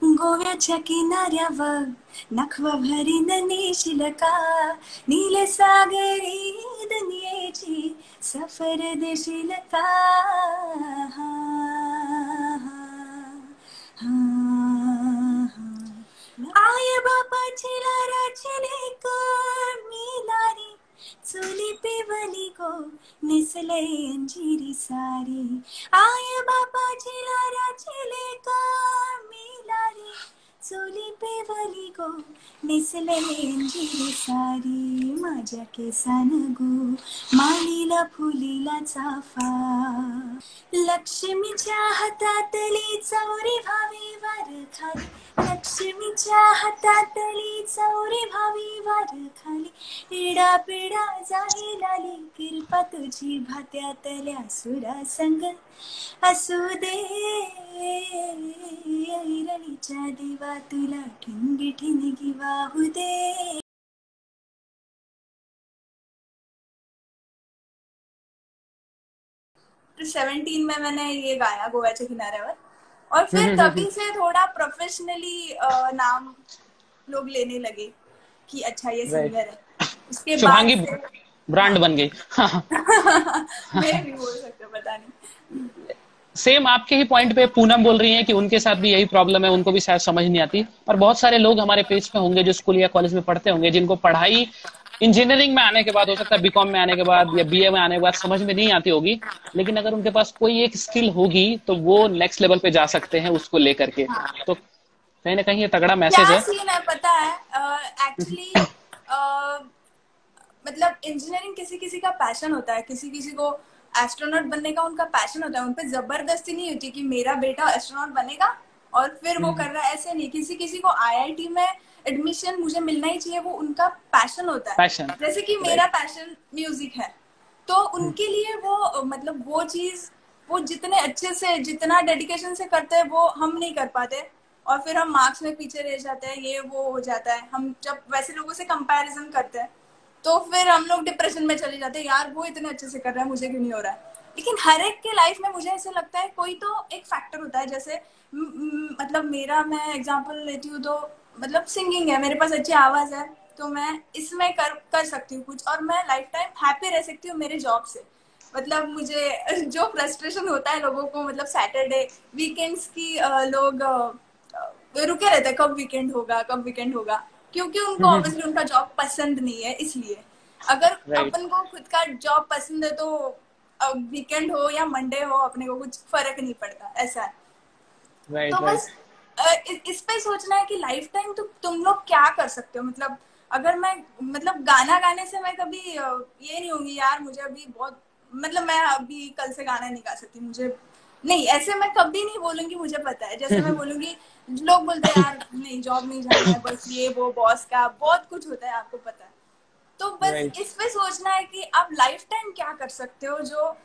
गोव्याच्या किनाऱ्यावर नखवा भरीन नेशिलका, नीलसागरी दुनियेची सफर देशील का. हा, हा, हा. आय बापाची लाडाची लेक मी लारी, चुली पिवली गो नेसले अंजिरी सारी. आय बापाची लाडाची लेक मी लारी, चुली पिवली गो नेसले अंजिरी सारी. माझ्या केसान गो माळीला फुलीला चाफा, लक्ष्मीच्या हातातली चौरी भावी वार खाली, लक्ष्मीच्या हातातली चौरी भावी वार खाली. इडा पिडा जाईल आली, किरपा तुझी भात्यातल्या सुरा संग असू दे. ऐरणीच्या दिवा तुला ठिणगी ठिणगी वाहू दे. 17 में मैंने ये गाया गोवा के किनारे पर, और फिर तभी से थोड़ा प्रोफेशनली नाम लोग लेने लगे कि अच्छा ये सिंगर है. उसके बाद शुभांगी से ब्रांड हाँ. बन गई. मैं भी बोल सकते हो, पता नहीं. सेम आपके ही पॉइंट पे पूनम बोल रही हैं कि उनके साथ भी यही प्रॉब्लम है, उनको भी शायद समझ नहीं आती. और बहुत सारे लोग हमारे पेज पे होंगे जो स्कूल या कॉलेज में पढ़ते होंगे, जिनको पढ़ाई इंजीनियरिंग में आने के बाद, हो सकता है बीकॉम में आने के बाद या बीए में आने के बाद समझ में नहीं आती होगी, लेकिन अगर उनके पास कोई एक स्किल होगी तो वो नेक्स्ट लेवल पे जा सकते हैं उसको लेकर के. हाँ. तो कहीं ना कहीं ये तगड़ा मैसेज क्या है. सीन है पता है, एक्चुअली मतलब इंजीनियरिंग किसी किसी का पैशन होता है, किसी किसी को एस्ट्रोनॉट बनने का उनका पैशन होता है. उन पे जबरदस्ती नहीं होती कि मेरा बेटा एस्ट्रोनॉट बनेगा और फिर वो कर रहा है, ऐसे नहीं. किसी किसी को आईआईटी में एडमिशन मुझे मिलना ही चाहिए, वो उनका पैशन होता है. पैशन. जैसे कि मेरा राइट. पैशन म्यूजिक है, तो उनके लिए वो मतलब वो चीज वो जितने अच्छे से जितना डेडिकेशन से करते हैं वो हम नहीं कर पाते, और फिर हम मार्क्स में पीछे रह जाते हैं, ये वो हो जाता है. हम जब वैसे लोगों से कंपैरिजन करते हैं तो फिर हम लोग डिप्रेशन में चले जाते हैं, यार वो इतने अच्छे से कर रहा है, मुझे क्यों नहीं हो रहा है. लेकिन हर एक के लाइफ में मुझे ऐसे लगता है कोई तो एक फैक्टर होता है. जैसे मतलब मेरा मैं एग्जांपल लेती हूँ तो मतलब सिंगिंग है, मेरे पास अच्छी आवाज है, तो मैं इसमें कर सकती हूँ कुछ, और मैं लाइफ टाइम हैप्पी रह सकती हूँ मेरे जॉब से. मतलब मुझे जो फ्रस्ट्रेशन होता है लोगों को, मतलब सैटरडे वीकेंड्स की लोग रुके रहते हैं, कब वीकेंड होगा कब वीकेंड होगा, क्योंकि उनको ऑब्वियसली उनका जॉब पसंद नहीं है. इसलिए अगर राइट. अपन को खुद का जॉब पसंद है तो वीकेंड हो या मंडे हो अपने को कुछ फर्क नहीं पड़ता, ऐसा है. तो राइट. बस राइट. इस पे सोचना है कि लाइफ टाइम तुम लोग क्या कर सकते हो. मतलब अगर मैं मतलब गाना गाने से मैं कभी ये नहीं होंगी यार मुझे अभी बहुत, मतलब मैं अभी कल से गाना नहीं गा सकती, मुझे नहीं, ऐसे मैं कभी नहीं बोलूंगी. मुझे पता है जैसे मैं बोलूंगी, लोग बोलते हैं यार नहीं जॉब नहीं जाना है, बस ये वो बॉस का बहुत कुछ होता है, आपको पता है. तो बस राइट. इस पे सोचना है कि आप लाइफ टाइम क्या कर सकते हो. जो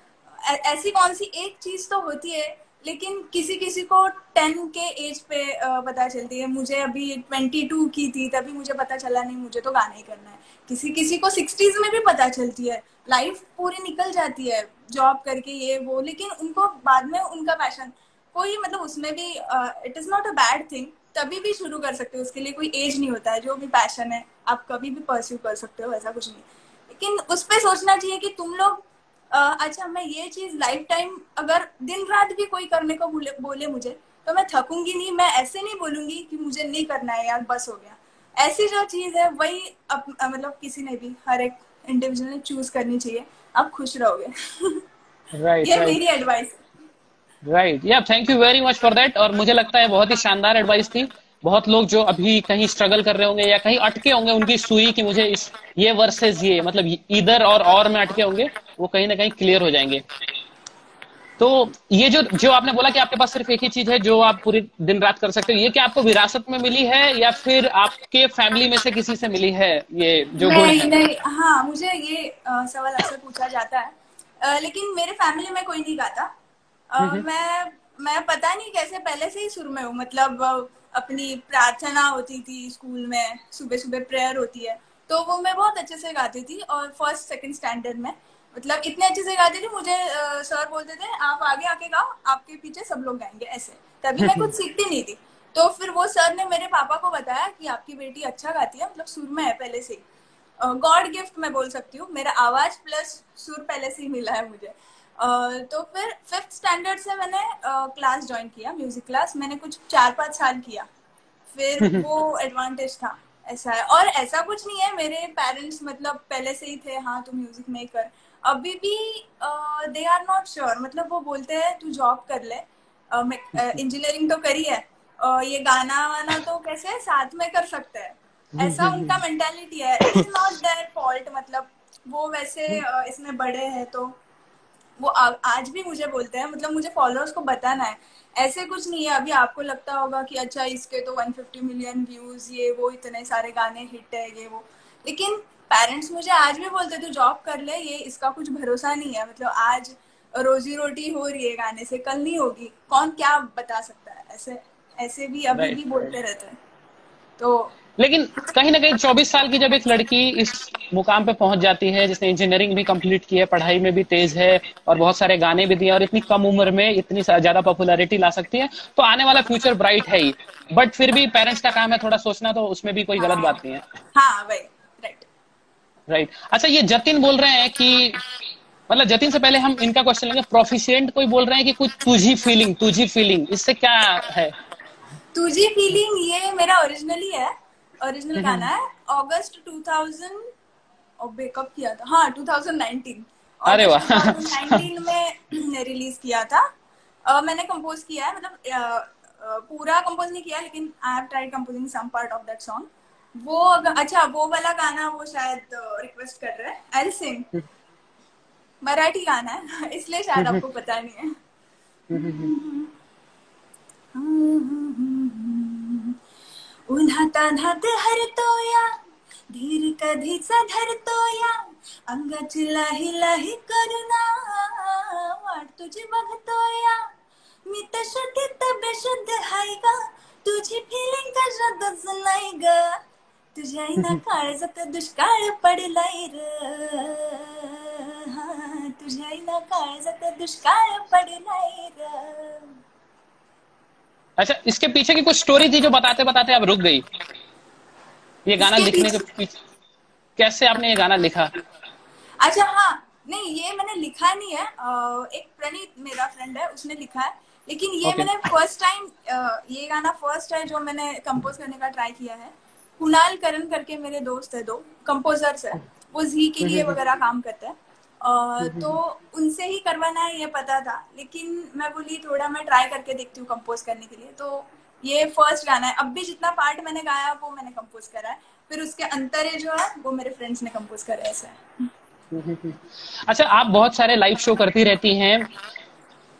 ऐसी कौन सी एक चीज तो होती है, लेकिन किसी किसी को 10 के एज पे पता चलती है. मुझे अभी 22 की थी तभी मुझे पता चला नहीं मुझे तो गाना ही करना है. किसी किसी को 60s में भी पता चलती है, लाइफ पूरी निकल जाती है जॉब करके ये वो, लेकिन उनको बाद में उनका पैशन कोई मतलब उसमें भी it is not a bad thing. तभी भी शुरू कर सकते हो, उसके लिए कोई एज नहीं होता है. जो भी पैशन है आप कभी भी परस्यू कर सकते हो, ऐसा कुछ नहीं. लेकिन उस पर सोचना चाहिए कि तुम लोग अच्छा मैं ये चीज लाइफ टाइम अगर दिन रात भी कोई करने को बोले मुझे, तो मैं थकूंगी नहीं. मैं ऐसे नहीं बोलूंगी कि मुझे नहीं करना है यार बस हो गया. ऐसी जो चीज है वही मतलब किसी ने भी हर एक इंडिविजुअल ने चूज करनी चाहिए. आप खुश रहोगे. राइट. ये राइट. मेरी एडवाइस है. राइट. या thank you very much for that. और मुझे लगता है बहुत ही शानदार एडवाइस थी. बहुत लोग जो अभी कहीं स्ट्रगल कर रहे होंगे या कहीं अटके होंगे, उनकी सुई कि मुझे इस ये वर्सेस ये मतलब इधर और में अटके होंगे, वो कहीं ना कहीं क्लियर हो जाएंगे. तो ये जो जो आपने बोला कि आपके पास सिर्फ एक ही चीज है जो आप पूरी दिन रात कर सकते हो, ये क्या आपको विरासत में मिली है या फिर आपके फैमिली में से किसी से मिली है ये जो गुण नहीं है? नहीं, हाँ मुझे ये सवाल अक्सर पूछा जाता है. लेकिन मेरे फैमिली में कोई नहीं गाता. मैं पता नहीं कैसे पहले से ही शुरू में हूँ. मतलब अपनी प्रार्थना होती थी स्कूल में, सुबह सुबह प्रेयर होती है, तो वो मैं बहुत अच्छे से गाती थी. और फर्स्ट सेकंड स्टैंडर्ड में मतलब इतने अच्छे से गाती थी, मुझे सर बोलते थे आप आगे आके गाओ, आपके पीछे सब लोग गाएंगे, ऐसे. तभी मैं कुछ सीखती नहीं थी. तो फिर वो सर ने मेरे पापा को बताया कि आपकी बेटी अच्छा गाती है, मतलब सुर में है पहले से ही, गॉड गिफ्ट मैं बोल सकती हूँ, मेरा आवाज प्लस सुर पहले से ही मिला है मुझे। तो फिर फिफ्थ स्टैंडर्ड से मैंने क्लास ज्वाइन किया, म्यूजिक क्लास, मैंने कुछ 4-5 साल किया, फिर वो एडवांटेज था। ऐसा है, और ऐसा कुछ नहीं है, मेरे पेरेंट्स मतलब पहले से ही थे, हाँ तू म्यूजिक में ही कर, अभी भी दे आर नॉट श्योर, मतलब वो बोलते हैं तू जॉब कर ले, इंजीनियरिंग तो करी है, ये गाना वाना तो कैसे साथ में कर सकते हैं, ऐसा उनका मेंटालिटी है। It is not their fault, मतलब वो वैसे इसमें बड़े हैं, तो वो आज भी मुझे बोलते हैं, मतलब मुझे फॉलोअर्स को बताना है, ऐसे कुछ नहीं है। अभी आपको लगता होगा कि अच्छा इसके तो 150 मिलियन व्यूज, ये वो, इतने सारे गाने हिट है, ये वो, लेकिन पेरेंट्स मुझे आज भी बोलते तू जॉब कर ले, ये इसका कुछ भरोसा नहीं है, मतलब आज रोजी रोटी हो रही है गाने से, कल नहीं होगी, कौन क्या बता सकता है, ऐसे ऐसे भी अभी भी राइट। बोलते रहते हैं। तो लेकिन कहीं ना कहीं 24 साल की जब एक लड़की इस मुकाम पे पहुंच जाती है, जिसने इंजीनियरिंग भी कंप्लीट की है, पढ़ाई में भी तेज है और बहुत सारे गाने भी दिए और इतनी कम उम्र में इतनी ज्यादा पॉपुलैरिटी ला सकती है, तो आने वाला फ्यूचर ब्राइट है ही। बट फिर भी पेरेंट्स का काम है थोड़ा सोचना, तो उसमें भी कोई गलत हाँ, बात नहीं है। हाँ वही, राइट। राइट। अच्छा, ये जतिन बोल रहे हैं कि, मतलब जतिन से पहले हम इनका क्वेश्चन लेंगे। प्रोफिशिएंट कोई बोल रहे हैं कि कुछ तुझी फीलिंग, इससे क्या है? तुझी फीलिंग ये मेरा ओरिजिनली है, ओरिजिनल गाना हम्म। है, अगस्त 2000 और बेकअप किया था, हाँ 2019, अरे अगस्त वाह। 2019 में रिलीज किया था। मैंने कंपोज किया है, मतलब पूरा कंपोज नहीं किया, लेकिन I have tried composing some part of that song. वो अच्छा वो वाला गाना वो शायद रिक्वेस्ट कर रहे हैं, आई सिंग, मराठी गाना है इसलिए शायद आपको पता नहीं है। उन्हातान्हात हरतोया, धीर कधीचा धरतोया, अंगाची लाही लाही करुणा, वाट तुझी बघतोया, मी तर शुद्धीत बेशुद्ध हाय ग, तुझी फिलिंग कशातच नाही ग, तुझ्या आईना काळजात दुष्काळ पडलाय र, हा, तुझ्या आईना काळजात दुष्काळ पडलाय र। अच्छा, इसके पीछे की कुछ स्टोरी थी जो बताते बताते आप रुक गई, ये गाना इसके लिखने के पीछे, पीछे? कैसे आपने ये गाना लिखा? अच्छा हाँ, नहीं ये मैंने लिखा नहीं है, एक प्रणीत मेरा फ्रेंड है उसने लिखा है, लेकिन ये ओके। मैंने फर्स्ट टाइम, ये गाना फर्स्ट है जो मैंने कंपोज करने का ट्राई किया है। कुणाल करण करके मेरे दोस्त है, दो कंपोजर्स है, वो जी के लिए वगैरह काम करते हैं, तो उनसे ही करवाना है ये पता था, लेकिन मैं बोली थोड़ा मैं ट्राई करके देखती हूँ कंपोज करने के लिए, तो ये फर्स्ट गाना है। अब भी जितना पार्ट मैंने गाया वो मैंने कंपोज करा है, फिर उसके अंतरे जो है वो मेरे फ्रेंड्स ने कंपोज करा है, ऐसा है। अच्छा, आप बहुत सारे लाइव शो करती रहती हैं।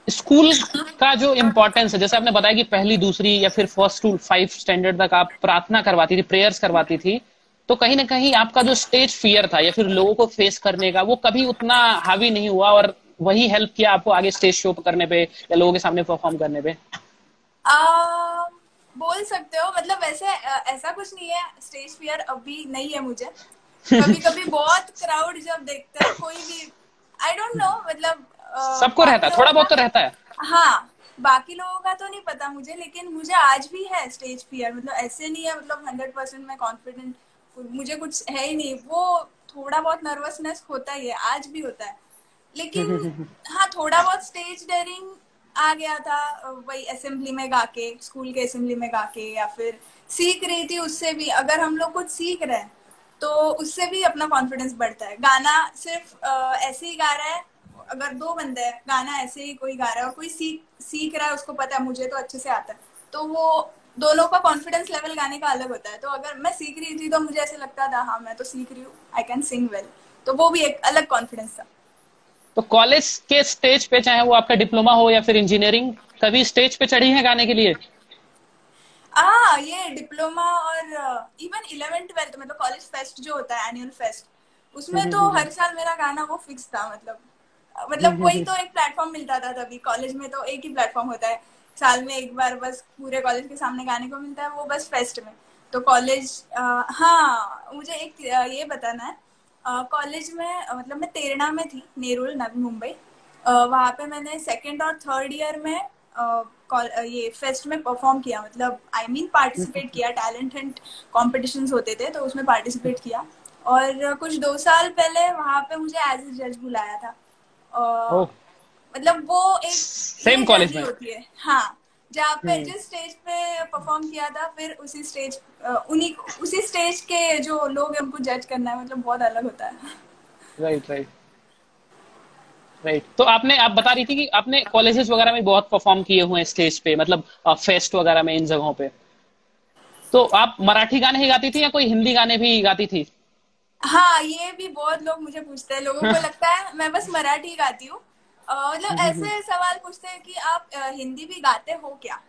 स्कूल का जो इम्पोर्टेंस है, जैसे आपने बताया कि पहली दूसरी या फिर फर्स्ट टू फाइव स्टैंडर्ड तक आप प्रार्थना करवाती थी, प्रेयर्स करवाती थी, तो कहीं ना कहीं आपका जो स्टेज फियर था या फिर लोगों को फेस करने का, वो कभी उतना हावी नहीं हुआ, और वही हेल्प किया आपको आगे स्टेज शो करने पे या लोगों के सामने परफॉर्म करने पे? आ, बोल सकते हो, मतलब वैसे ऐसा कुछ नहीं है, स्टेज फियर अभी नहीं है मुझे। कभी कभी बहुत क्राउड जब देखता है कोई भी, आई डोंट नो, मतलब सबको रहता बाकी है, लोगों थोड़ा बहुत तो का, रहता है। हाँ बाकी लोगों का तो नहीं पता मुझे, लेकिन मुझे आज भी है स्टेज फियर, मतलब ऐसे नहीं है, मतलब 100% मैं कॉन्फिडेंट, मुझे कुछ है ही नहीं वो, थोड़ा बहुत नर्वसनेस होता ही है, आज भी होता है, लेकिन हाँ थोड़ा बहुत स्टेज डेयरिंग आ गया था, वही असेंबली में गा के, स्कूल के असेंबली में गा के, या फिर सीख रही थी उससे भी, अगर हम लोग कुछ सीख रहे हैं तो उससे भी अपना कॉन्फिडेंस बढ़ता है। गाना सिर्फ ऐसे ही गा रहा है, अगर दो बंदे हैं गाना ऐसे ही कोई गा रहा है और कोई सीख सीख रहा है, उसको पता है मुझे तो अच्छे से आता है, तो वो दोनों का कॉन्फिडेंस लेवल गाने का अलग होता है। तो अगर मैं सीख रही थी तो मुझे ऐसे लगता था हाँ मैं तो सीख रही हूँ, आई कैन सिंग वेल, तो वो भी एक अलग कॉन्फिडेंस था। तो कॉलेज के स्टेज पे, चाहे वो आपका डिप्लोमा हो या फिर इंजीनियरिंग, कभी स्टेज पे चढ़ी है गाने के लिए? ये डिप्लोमा और इवन 11th 12th मतलब कॉलेज फेस्ट जो होता है, एनुअल फेस्ट, उसमें तो हर साल मेरा गाना वो फिक्स था, मतलब कोई तो एक प्लेटफॉर्म मिलता था, तभी कॉलेज में तो एक ही प्लेटफॉर्म होता है, साल में एक बार बस पूरे कॉलेज के सामने गाने को मिलता है, वो बस फेस्ट में। तो कॉलेज, हाँ मुझे एक ये बताना है, कॉलेज में मतलब मैं तेरणा में थी, नेरुल नवी मुंबई, वहाँ पे मैंने सेकेंड और थर्ड ईयर में ये फेस्ट में परफॉर्म किया, मतलब आई मीन पार्टिसिपेट किया, टैलेंट हंट कॉम्पिटिशन्स होते थे तो उसमें पार्टिसिपेट किया। और कुछ 2 साल पहले वहाँ पे मुझे एज ए जज बुलाया था। ओह, मतलब वो एक ये सेम कॉलेज जर्नी में। होती है, हाँ, जहाँ पे हम्म। जिस स्टेज पे परफॉर्म किया था फिर उसी स्टेज उन्हीं उसी स्टेज के जो लोग हैं उनको जज करना है, मतलब बहुत अलग होता है। Right, right, right. तो आप बता रही थी कि आपने कॉलेजेस वगैरह में बहुत परफॉर्म किए हुए हैं स्टेज पे, मतलब फेस्ट वगैरह में, इन जगहों पे। तो आप मराठी गाने ही गाती थी या कोई हिंदी गाने भी गाती थी? हाँ, ये भी बहुत लोग मुझे पूछते हैं, लोगों को लगता है मैं बस मराठी गाती हूँ। मतलब ऐसे सवाल पूछते हैं कि आप हिंदी भी गाते हो क्या,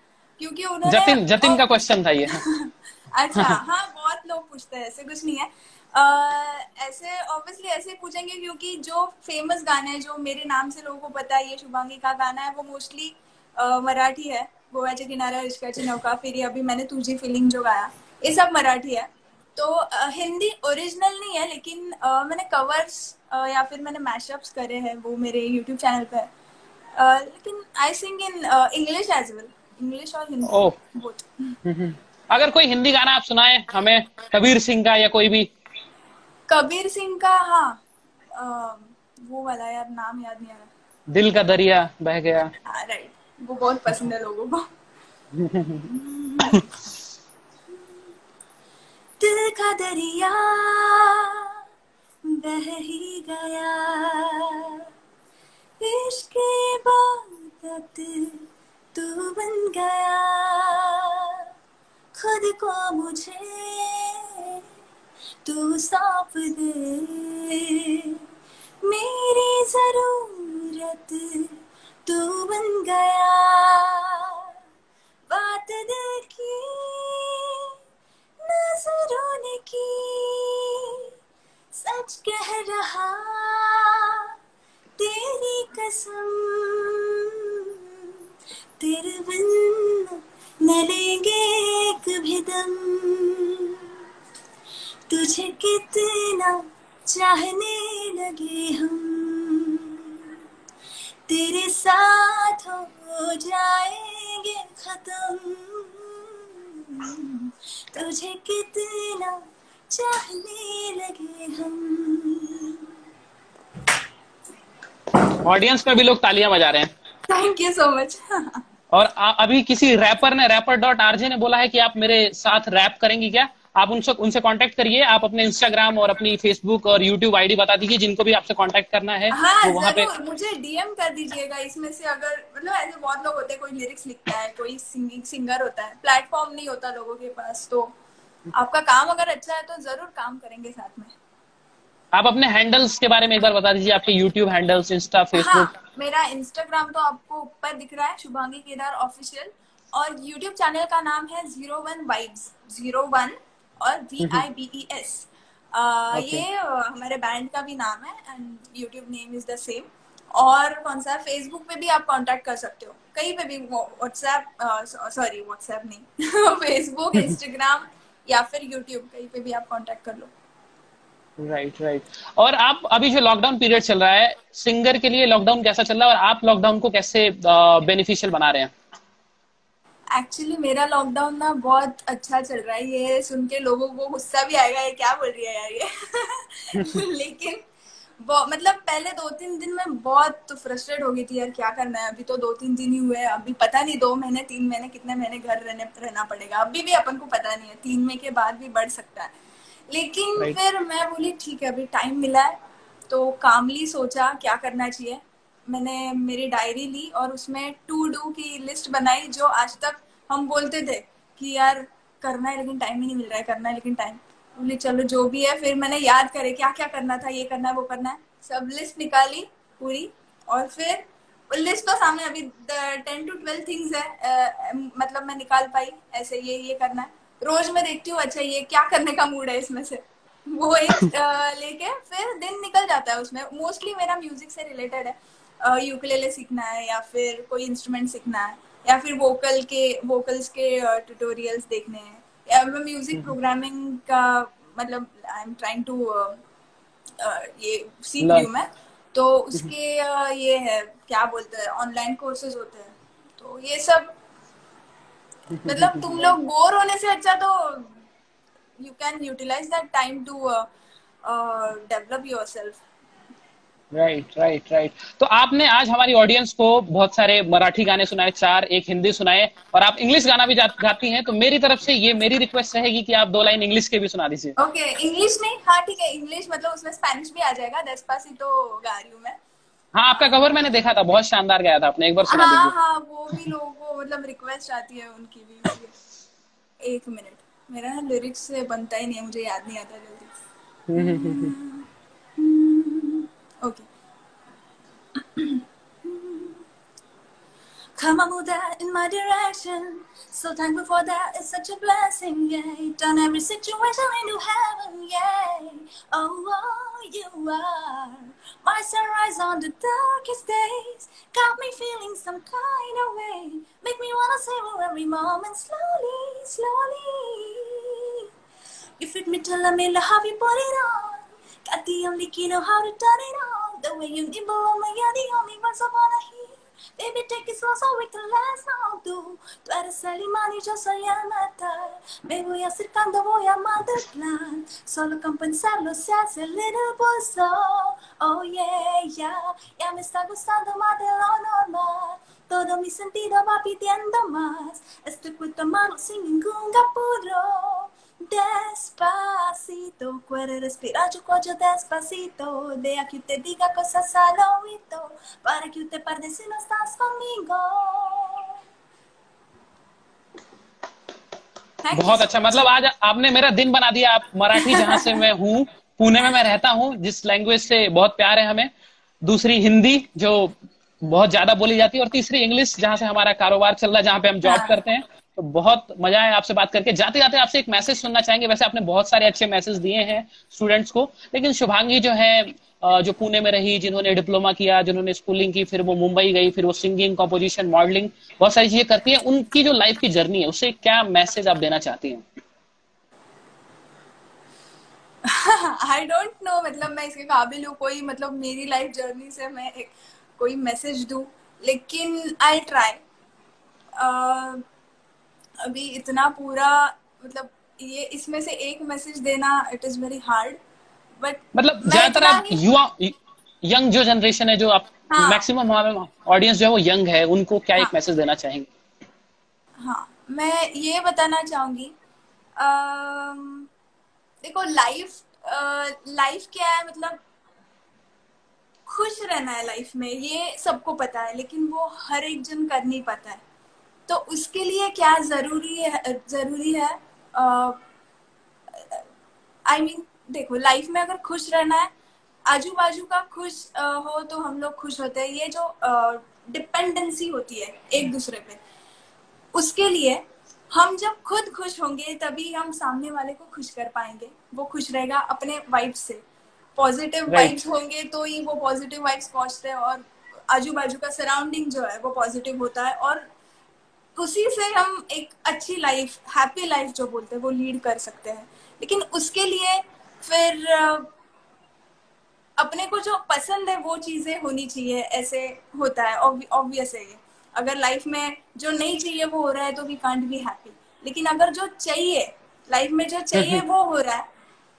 क्योंकि उन्होंने जतिन जतिन का क्वेश्चन था ये। अच्छा, हाँ, बहुत लोग पूछते हैं, ऐसे कुछ नहीं है। ऐसे ऑब्वियसली ऐसे ही पूछेंगे क्योंकि जो फेमस गाने हैं जो मेरे नाम से लोगों को पता है ये शुभांगी का गाना है, वो मोस्टली मराठी है। गोव्याच्या किनाऱ्या इश्काची नौका, फिर अभी मैंने तुझी फीलिंग जो गाया, ये सब मराठी है। तो हिंदी ओरिजिनल नहीं है, लेकिन मैंने कवर्स या फिर मैंने मैशअप्स करे हैं, वो मेरे यूट्यूब चैनल पे है। लेकिन I sing in English as well, English और ओह। हिंदी बोथ। अगर कोई हिंदी गाना आप सुनाए हमें, कबीर सिंह का या कोई भी। कबीर सिंह का, हाँ, अ, वो वाला यार नाम याद नहीं आ रहा। दिल का दरिया बह गया। हाँ, राइट, वो बहुत पसंद है लोगों को। दिल का दरिया बह ही गया, इश्क की इबादत तू बन गया, खुद को मुझे तू सौंप दे, मेरी जरूरत तू बन गया, बात दिल की नजरों ने की, सच कह रहा तेरी कसम, तेरे बिन न लेंगे एक भी दम, तुझे कितना चाहने लगे हम, तेरे साथ हो जाएंगे खत्म, तुझे कितना चाहने लगे हम। ऑडियंस में भी लोग तालियां बजा रहे हैं। Thank you so much. और अभी किसी रैपर ने, रैपर.आरजे ने बोला है कि आप मेरे साथ रैप करेंगी क्या? आप उनसे उनसे कांटेक्ट करिए। आप अपने इंस्टाग्राम और अपनी फेसबुक और यूट्यूब आईडी बता दीजिए, जिनको भी आपसे कांटेक्ट करना है हाँ, वो वहां पे। जरूर मुझे डीएम कर दीजिएगा इसमें से, अगर मतलब ऐसे बहुत लोग होते हैं, कोई लिरिक्स लिखता है, कोई सिंगिंग सिंगर होता है, प्लेटफॉर्म नहीं होता लोगों के पास, तो आपका काम अगर अच्छा है तो जरूर काम करेंगे साथ में। आप अपने हैंडल्स के बारे में एक बार बता दीजिए, आपके यूट्यूब हैंडल्स, इंस्टा, हाँ, फेसबुक। मेरा इंस्टाग्राम तो आपको ऊपर दिख रहा है, शुभांगी केदार ऑफिशियल, और यूट्यूब चैनल का नाम है 01 वाइब्स, 01 और VIBES। ओके। ये हमारे बैंड का भी नाम है and YouTube name is the same. और कौन सा, फेसबुक पे भी आप कांटेक्ट कर सकते हो, कहीं पे भी, व्हाट्सएप, सॉरी व्हाट्सएप नहीं, फेसबुक, इंस्टाग्राम या फिर यूट्यूब, कहीं पे भी आप कांटेक्ट कर लो। Right, right. और आप अभी जो लॉकडाउन पीरियड चल रहा है, सिंगर के लिए लॉकडाउन कैसा चल रहा है और आप लॉकडाउन को कैसे बेनिफिशियल बना रहे हैं? एक्चुअली मेरा लॉकडाउन ना बहुत अच्छा चल रहा है, ये सुन के लोगों को गुस्सा भी आएगा, ये क्या बोल रही है यार ये। लेकिन मतलब पहले 2-3 दिन में बहुत फ्रस्ट्रेट हो गई थी यार, क्या करना है, अभी तो 2-3 दिन ही हुए हैं, अभी पता नहीं 2 महीने 3 महीने कितने महीने घर रहना पड़ेगा, अभी भी अपन को पता नहीं है, 3 मई के बाद भी बढ़ सकता है। लेकिन राइट। फिर मैं बोली ठीक है, अभी टाइम मिला है तो कामली सोचा क्या करना चाहिए। मैंने मेरी डायरी ली और उसमें टू डू की लिस्ट बनाई, जो आज तक हम बोलते थे कि यार करना है लेकिन टाइम ही नहीं मिल रहा है, करना है लेकिन टाइम, बोली चलो जो भी है, फिर मैंने याद करे क्या क्या करना था, ये करना है वो करना है, सब लिस्ट निकाली पूरी। और फिर लिस्ट तो सामने अभी 10 to 12 थिंग्स है, मतलब मैं निकाल पाई ऐसे, ये करना है, रोज मैं देखती हूँ अच्छा ये क्या करने का मूड है इसमें से, वो एक लेके फिर दिन निकल जाता है उसमें। मोस्टली मेरा म्यूजिक से रिलेटेड है, यूकेलेले सीखना है या फिर कोई इंस्ट्रूमेंट सीखना है या फिर वोकल्स के ट्यूटोरियल्स देखने हैं, या मैं म्यूजिक प्रोग्रामिंग का, मतलब आई एम ट्राइंग टू ये सीख रही लर्न। हूँ मैं, तो उसके ये है क्या बोलते हैं, ऑनलाइन कोर्सेज होते हैं, तो ये सब मतलब तुम लोग बोर होने से अच्छा तो you can utilize that time to develop yourself. Right right right. तो आपने आज हमारी ऑडियंस को बहुत सारे मराठी गाने सुनाए, चार, एक हिंदी सुनाए, और आप इंग्लिश गाना भी गाती हैं, तो मेरी तरफ से ये मेरी रिक्वेस्ट रहेगी कि आप दो लाइन इंग्लिश के भी सुना दीजिए। ओके, इंग्लिश नहीं, हाँ ठीक है, इंग्लिश मतलब उसमें स्पेनिश भी आ जाएगा, डेस्पासितो गा रही हूँ मैं। हाँ, आपका कवर मैंने देखा था, बहुत शानदार गाया था आपने, एक बार सुना हाँ दीजिए। हाँ, वो भी लोगों को मतलब रिक्वेस्ट आती है उनकी भी, इसलिए एक मिनट, मेरा ना लिरिक्स से बनता ही नहीं है, मुझे याद नहीं आता जल्दी। Okay. Come on, move that in my direction. So thankful for that, it's such a blessing, yeah. Turn every situation into heaven, yeah. Oh, oh, you are my sunrise on the darkest days. Got me feeling some kind of way. Make me wanna savor every moment slowly, slowly. You fit me till I made how you put it on. Got the only key to how to turn it on. The way you nibble on me, you're the only ones I wanna hear. Baby, take it slow so we can last now, tú eres el imán y yo soy el metal. Me voy acercando, voy amando el plan. Solo con pensarlo se hace el little pulso. Oh yeah, yeah, ya me está gustando más de lo normal. Todo mi sentido va pidiendo más. Estoy puesto a mano sin ningún apuro. Despacito, puedes respirar tu cuello despacito. Deja que te diga cosas al oído, para que te partes si no estás conmigo. Thank you बहुत so अच्छा, much. मतलब आज आपने मेरा दिन बना दिया। आप मराठी, जहां से मैं हूँ, पुणे में मैं रहता हूँ, जिस लैंग्वेज से बहुत प्यार है हमें, दूसरी हिंदी जो बहुत ज्यादा बोली जाती है, और तीसरी इंग्लिश जहां से हमारा कारोबार चल रहा है, जहां पे हम जॉब हाँ, करते हैं। तो बहुत मजा आया आपसे बात करके। जाते जाते आपसे एक मैसेज सुनना चाहेंगे, वैसे आपने बहुत सारे अच्छे मैसेज दिए हैं स्टूडेंट्स को, लेकिन शुभांगी जो है, जो पुणे में रही, जिन्होंने डिप्लोमा किया, जिन्होंने स्कूलिंग की, फिर वो मुंबई गई, फिर वो सिंगिंग, कॉम्पोजिशन, मॉडलिंग, बहुत सारी चीजें करती है, उनकी जो लाइफ की जर्नी है, उससे क्या मैसेज आप देना चाहती हैं? आई डोंट नो, मतलब मैं इसके काबिल हूँ कोई, मतलब मेरी लाइफ जर्नी से मैं एक कोई मैसेज दूँ, लेकिन आई ट्राई। अभी इतना पूरा, मतलब ये इसमें से एक मैसेज देना it is very hard, but मतलब मैं ज्यादातर इतना आप ही। युवा, यंग जो जनरेशन है, जो आप, हाँ मैक्सिमम हमारे ऑडियंस जो है वो यंग है, उनको क्या एक हाँ मैसेज देना चाहेंगे? हाँ, मैं ये बताना चाहूंगी, देखो लाइफ, लाइफ क्या है, मतलब खुश रहना है लाइफ में, ये सबको पता है, लेकिन वो हर एक जन कर नहीं पाता है। तो उसके लिए क्या जरूरी है, आई मीन देखो, लाइफ में अगर खुश रहना है, आजू बाजू का खुश हो तो हम लोग खुश होते हैं। ये जो डिपेंडेंसी होती है एक दूसरे पे, उसके लिए हम जब खुद खुश होंगे तभी हम सामने वाले को खुश कर पाएंगे। वो खुश रहेगा अपने वाइब्स से, पॉजिटिव राइट। वाइब्स होंगे तो ही वो पॉजिटिव वाइब्स पहुंचते हैं, और आजू बाजू का सराउंडिंग जो है वो पॉजिटिव होता है, और उसी से हम एक अच्छी लाइफ, हैप्पी लाइफ जो बोलते हैं वो लीड कर सकते हैं। लेकिन उसके लिए फिर अपने को जो पसंद है वो चीजें होनी चाहिए, ऐसे होता है, ऑब्वियस है ये। अगर लाइफ में जो नहीं चाहिए वो हो रहा है तो वी कांट बी हैप्पी, लेकिन अगर जो चाहिए, लाइफ में जो चाहिए वो हो रहा है,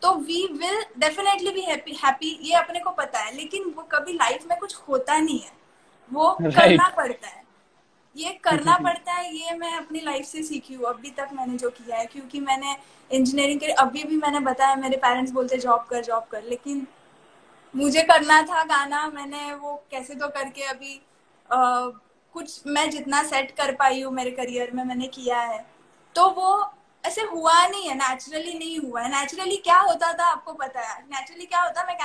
तो we will definitely be happy happy, ये अपने को पता है। लेकिन वो कभी लाइफ में कुछ होता नहीं है, वो करना राइट। पड़ता है, ये करना पड़ता है। ये मैं अपनी लाइफ से सीखी हूँ अभी तक मैंने जो किया है, क्योंकि मैंने इंजीनियरिंग के, अभी भी मैंने बताया, मेरे पेरेंट्स बोलते जॉब कर, लेकिन मुझे करना था गाना, मैंने वो कैसे तो करके अभी कुछ मैं जितना सेट कर पाई हूँ मेरे करियर में मैंने किया है। तो वो ऐसे हुआ नहीं है, नेचुरली नहीं हुआ है। नेचुरली क्या होता था आपको पता है, नेचुरली क्या होता, मैं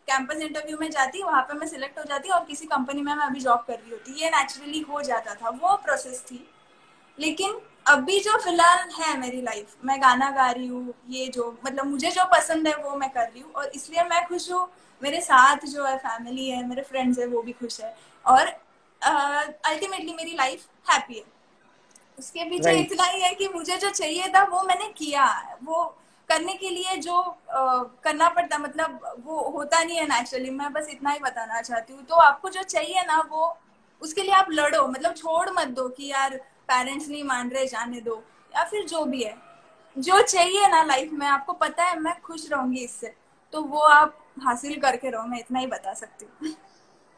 कैंपस इंटरव्यू में जाती, वहां पे मैं सिलेक्ट हो जाती और किसी कंपनी में मैं अभी जॉब कर रही होती, ये नेचुरली हो जाता था, वो प्रोसेस थी। लेकिन अभी जो फिलहाल है मेरी लाइफ, मैं गाना गा रही हूँ, ये जो मतलब मुझे जो पसंद है वो मैं कर रही हूँ, और इसलिए मैं खुश हूँ। मेरे साथ जो है फैमिली है, मेरे फ्रेंड्स है, वो भी खुश है, और अल्टीमेटली मेरी लाइफ हैप्पी है। उसके पीछे राइट। इतना ही है कि मुझे जो चाहिए था वो मैंने किया, वो करने के लिए जो करना पड़ता, मतलब वो होता नहीं है नेचुरली। मैं बस इतना ही बताना चाहती हूँ। तो आपको जो चाहिए ना वो, उसके लिए आप लड़ो, मतलब छोड़ मत दो कि यार पेरेंट्स नहीं मान रहे जाने दो, या फिर जो भी है, जो चाहिए ना लाइफ में, आपको पता है मैं खुश रहूंगी इससे, तो वो आप हासिल करके रहो, मैं इतना ही बता सकती हूँ।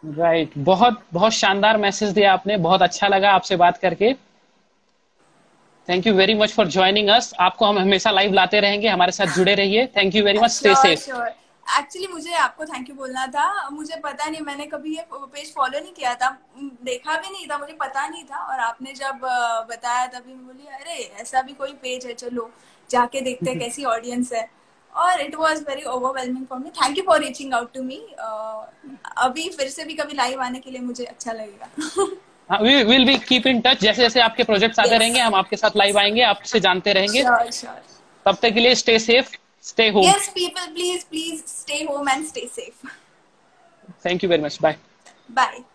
राइट, बहुत बहुत शानदार मैसेज दिया आपने, बहुत अच्छा लगा आपसे बात करके। Thank you very much for joining us. आपको हम हमेशा लाइव लाते रहेंगे, हमारे साथ जुड़े रहिए। Thank you very much, stay sure safe. Sure. Actually मुझे आपको थैंक यू बोलना था, मुझे पता नहीं, मैंने कभी ये पेज फॉलो नहीं किया था, देखा भी नहीं था, मुझे पता नहीं था, और आपने जब बताया तभी मैं बोली अरे ऐसा भी कोई पेज है, चलो जाके देखते हैं कैसी ऑडियंस है। और it was very overwhelming for me, thank you for reaching out to me. अभी फिर से भी कभी लाइव आने के लिए मुझे अच्छा लगेगा। हाँ, we will be keep in touch, जैसे जैसे आपके प्रोजेक्ट्स आते यस रहेंगे हम आपके साथ लाइव आएंगे, आपसे जानते रहेंगे। Sure sure. तब तक के लिए stay safe, stay home. Yes, people, please, please stay home and stay safe. Thank you very much, bye. Bye.